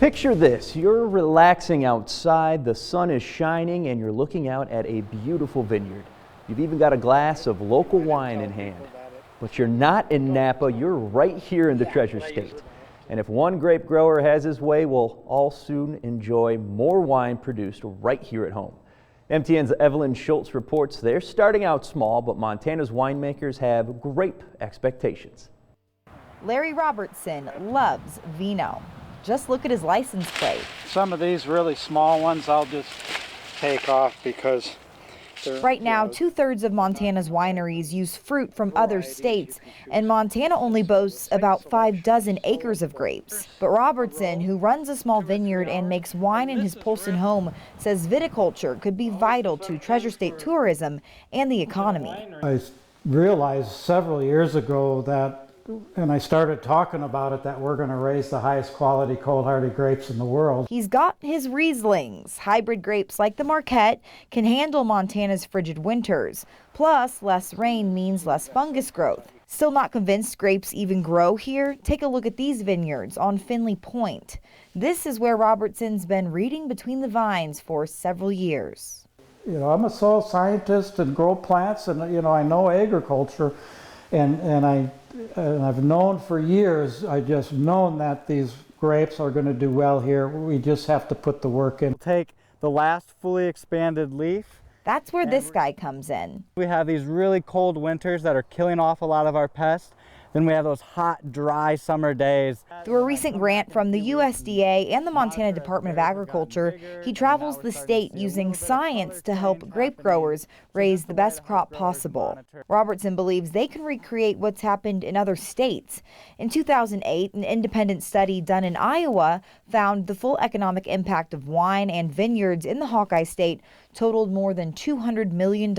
Picture this, you're relaxing outside, the sun is shining, and you're looking out at a beautiful vineyard. You've even got a glass of local wine in hand. But you're not in Napa, you're right here in the Treasure State. And if one grape grower has his way, we'll all soon enjoy more wine produced right here at home. MTN's Evelyn Schultz reports they're starting out small, but Montana's winemakers have grape expectations. Larry Robertson loves vino. Just look at his license plate. Some of these really small ones I'll just take off because right now, 2/3 of Montana's wineries use fruit from other states, and Montana only boasts about 6 acres of grapes. But Robertson, who runs a small vineyard and makes wine in his Polson home, says viticulture could be vital to Treasure State tourism and the economy. I realized several years ago that, and I started talking about it, that we're going to raise the highest quality cold-hardy grapes in the world. He's got his Rieslings. Hybrid grapes like the Marquette can handle Montana's frigid winters. Plus, less rain means less fungus growth. Still not convinced grapes even grow here? Take a look at these vineyards on Finley Point. This is where Robertson's been reading between the vines for several years. You know, I'm a soil scientist and grow plants, and you know, I know agriculture, and I've known for years, I just known that these grapes are going to do well here. We just have to put the work in. take the last fully expanded leaf. That's where this guy comes in. We have these really cold winters that are killing off a lot of our pests. Then we have those hot, dry summer days. Through a recent grant from the USDA and the Montana Department of Agriculture, he travels the state using science to help grape growers raise the best crop possible. Robertson believes they can recreate what's happened in other states. In 2008, an independent study done in Iowa found the full economic impact of wine and vineyards in the Hawkeye State totaled more than $200 million.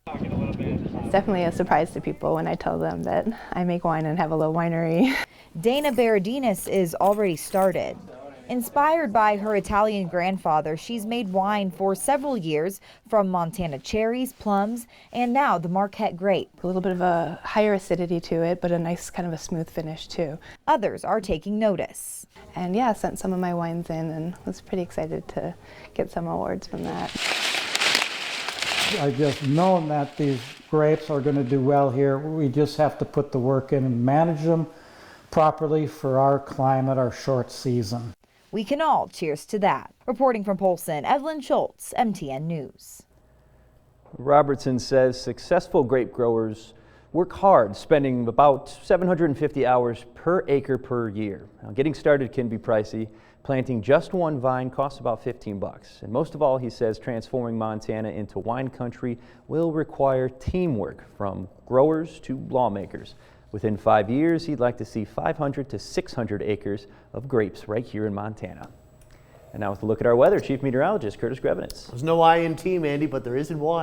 It's definitely a surprise to people when I tell them that I make wine and have a little winery. Dana Berardinis is already started. Inspired by her Italian grandfather, she's made wine for several years from Montana cherries, plums, and now the Marquette grape. A little bit of a higher acidity to it, but a nice kind of a smooth finish too. Others are taking notice. And yeah, sent some of my wines in and was pretty excited to get some awards from that. I just known that these grapes are going to do well here. We just have to put the work in and manage them properly for our climate, our short season. We can all cheers to that. Reporting from Polson, Evelyn Schultz, MTN News. Robertson says successful grape growers work hard, spending about 750 hours per acre per year. Now, getting started can be pricey. Planting just one vine costs about $15. And most of all, he says, transforming Montana into wine country will require teamwork from growers to lawmakers. Within 5 years, he'd like to see 500 to 600 acres of grapes right here in Montana. And now with a look at our weather, Chief Meteorologist Curtis Grevenitz. There's no I in team, Andy, but there is in wine.